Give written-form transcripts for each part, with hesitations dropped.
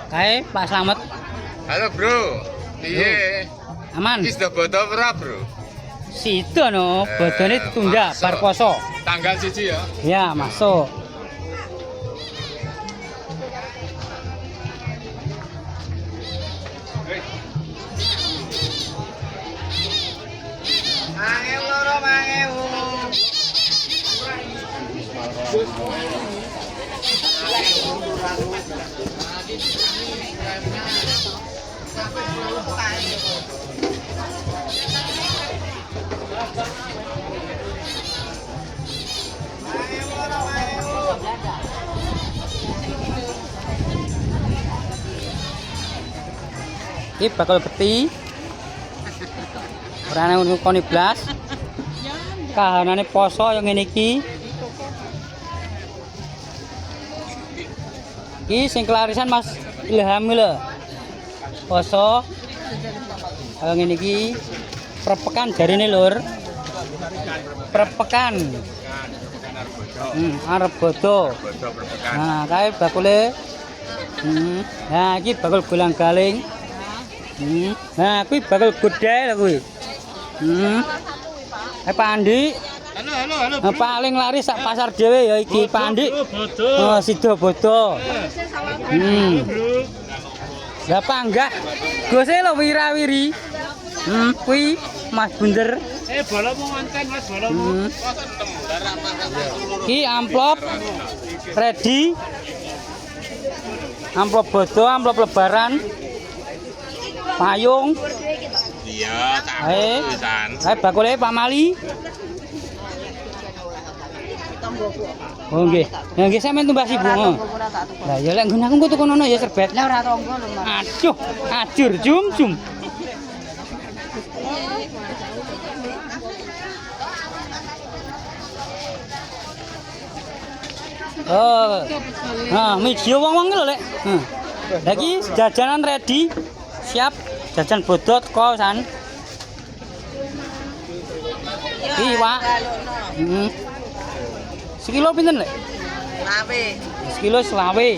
Kae Pak Slamet. Halo bro, piye? Aman. Iki sudah bodo ora bro? Sido no, bodone ditunda masuk. bar poso. Tanggal 1 ya? Ya, masuk. Iki bakal peti. Ora ana ngkoni blas. Kahanane poso yang ngene iki. Iki sing kelarisan Mas Ilham lho. Poso. Kalau ngene iki perpekan jarine lur. Perpekan. Arep bodo. Nah, kae bakule. Nah, iki bakul gulang-galing. Nah, kuwi bakal godhe lho kuwi. Pak Andi. Halo. Paling laris sak pasar dhewe ya iki Pak Andi. Oh, sida bodo. Lah panggah. Gose lho wirawiri. Kuwi Mas Bunder. Bolomu ngonten Mas bolomu. Iki amplop ready. Amplop bodo, amplop lebaran. Payung. Iya, tak Ae bakule Pak Mali. Oh nggih. Ya nggih sampean tumbas Ibu. Lah ya lek nggon aku tuku kono ya serbet. Lah ora tonggo lho, Mas. Aduh, ajur jum. Oh. Nah, medio wong-wong lho lek. Lah iki jajanan ready. Siap jajan bodot kok san. Iki, Pak. Sekilo pinten, Lek? Lawe. Sekilo selawe.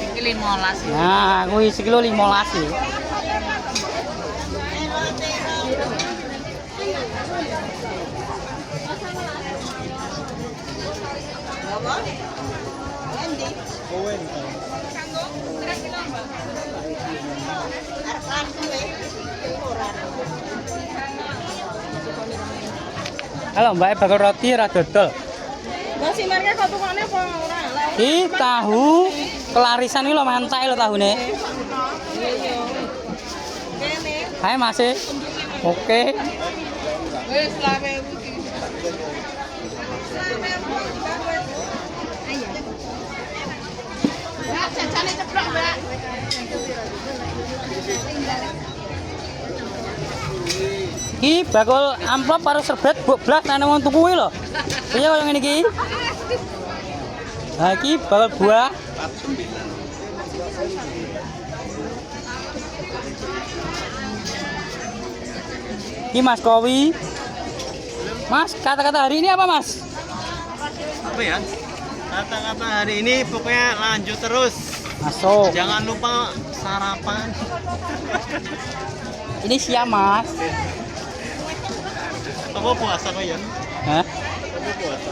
Iki 15. Nah, kuwi sekilo 15 iki. Halo Mbak, bakal roti ora dodol. Lah sing mereka kok tukane apa ora? Iki tahu kelarisan iki lho mantai lho tahune. Kene. Hai Mas. Oke. Wis lawe iki. Ya, jajane ceplok, Mbak. Iki bakul amplop karo serbet mbok blas nang wong tuku lho. Piye kaya ngene iki? Nah, iki bakul buah. Ini Mas Kowi. Mas, kata-kata hari ini apa Mas? Apa ya? Kata-kata hari ini pokoknya lanjut terus. Masuk. Jangan lupa sarapan. Ini siap Mas. Apa puasa kok ya? Hah? Apa puasa?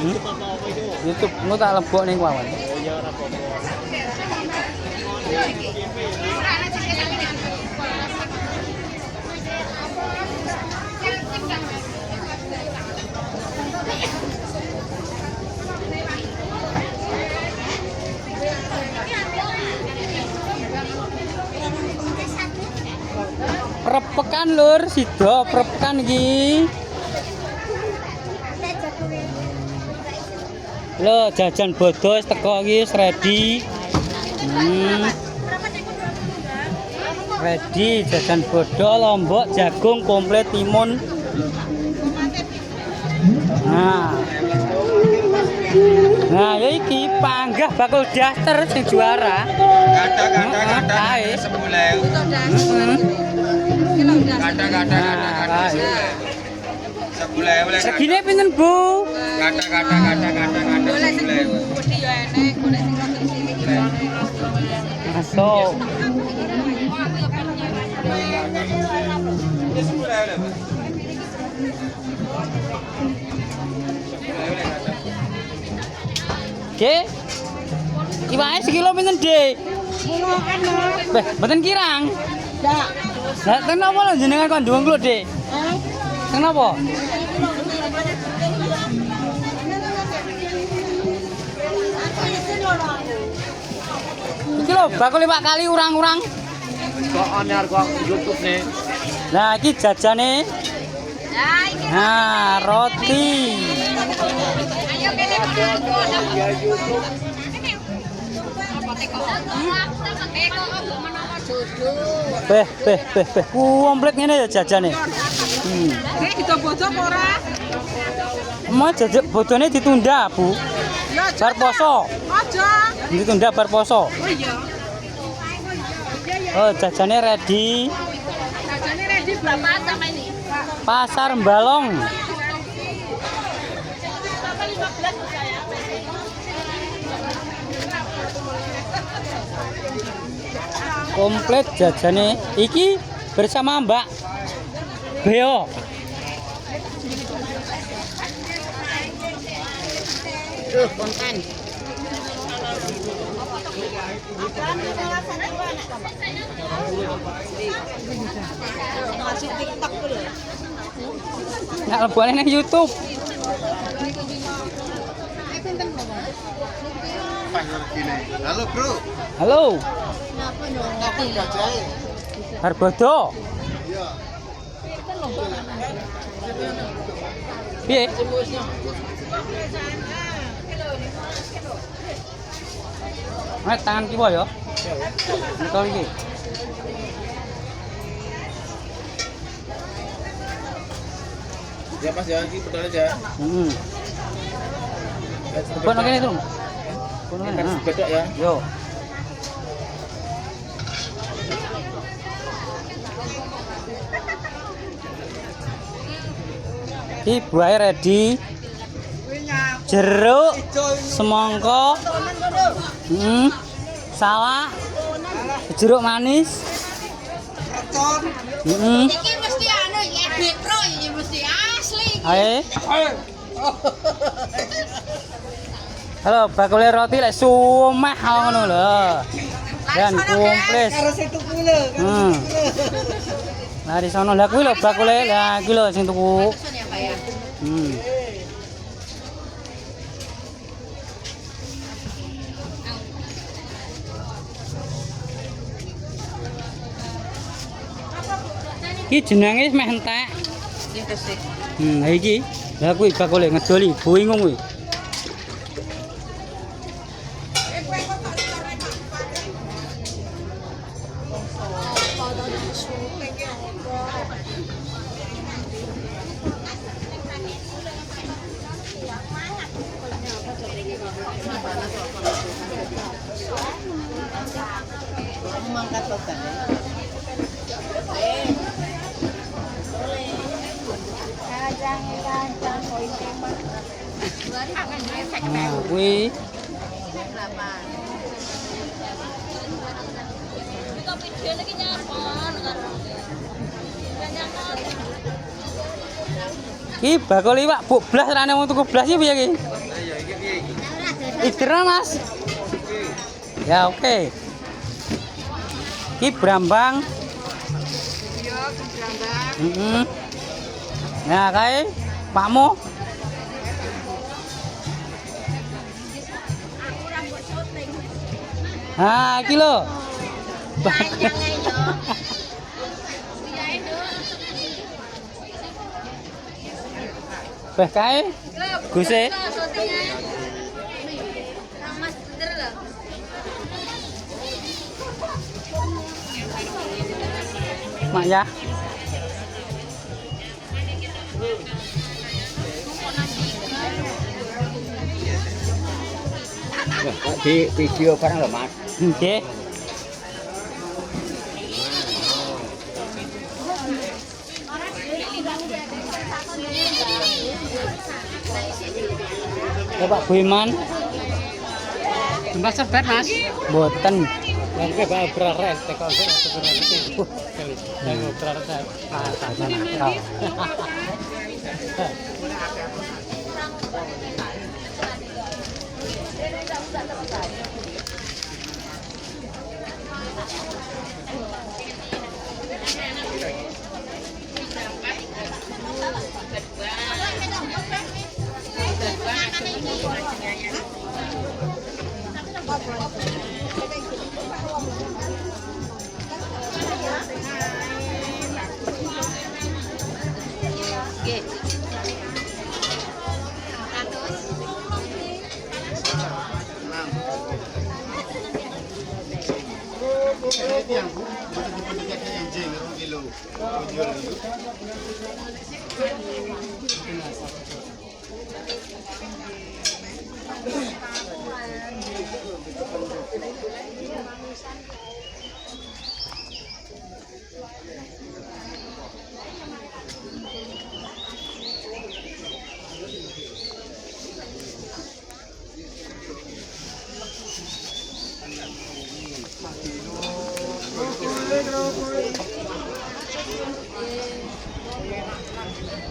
Apa itu? YouTube engko tak lebok ning wawan. Oh ya ora apa-apa. Perpekan lur, sido perpekan iki. Lho, jajan bodo wis teko iki, wis ready. Ready jajan bodo, lombok, jagung, komplit, timun. Nah, ya iki panggah bakul daster sing juara. Kadang-kadang 10.000. Kadang-kadang 10.000. Sebulai boleh. Regine pinten, Bu? Kata. Boleh sing Sebulai. wedi ya enek, golek sing rada sini iki. Masuk. Sebulai boleh. Dek. Iwake sekilo pinten, Dek? Mula kan, Mas. Beh, mboten kirang. Ndak. Lah kenapa lho jenengan kok ndhuwung lho, Dek? Kenapa? Iki lho bakule Pak Kali urang-urang. Kok anyar kok YouTube nih. Nah, iki jajane. Nah, roti. Ayo kene YouTube. Beh. Komplit ngene ya jajane. Nek dicoba-coba apa ora? Mau jajak bodone ditunda, Bu. Ya, Bar poso. aja. Ditunda bar poso. Oh iya. Oh, jajane ready. Jajane ready berapa sama ini? Pasar Balong. Komplit jajane iki bersama Mbak Beo. Konten. Masuk TikTok dulu. Nggak lebih nang YouTube. Halo, Bro. Halo. Apa jajae? Harbodo. Piye? Nek tangan kiwa ya. Betul iki. Ya Mas ya, iki betul aja. Heeh. Bon kene itu. Bon kene. Bedok ya. Yo. Iki buahe ready. Jeruk, semangka, salak, jeruk manis. Iki mesti anu ya, Pro iki mesti asli. Ae. Halo, bakule roti lek sumeh ngono lho. Dan komplit. Karo sing tuku lho. Lah di sono lah kuwi lho bakule. Lah iki lho sing tuku. Iki jenenge meh entek. Ha iki. Lah kuwi bakule ngedoli, bingung kuwi. Nah, kuwi iki bakul iwak buk blas rane wong tuku blas iki piye iki? Istiran Mas. Ya oke. Iki brambang. Iya, brambang. Nah, kae Pakmu. Ha, iki lho. Beh kae. Guse. Mak ya. Di video barang lho, Mas. Nggih. Bapak Buiman. Jumlah sepet mas. Boten. Yang ke bapak beres, tekol beres itu. Yang beres Nakal.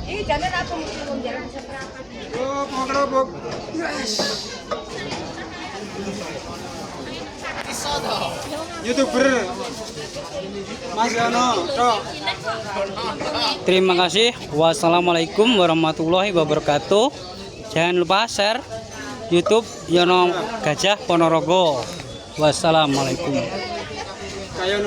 Ih, jangan aku mesti jalan seberapa. YouTuber Mas Yono, Tok. Terima kasih. Wassalamualaikum warahmatullahi wabarakatuh. Jangan lupa share YouTube Yono Gajah Ponorogo. Wassalamualaikum. Kayak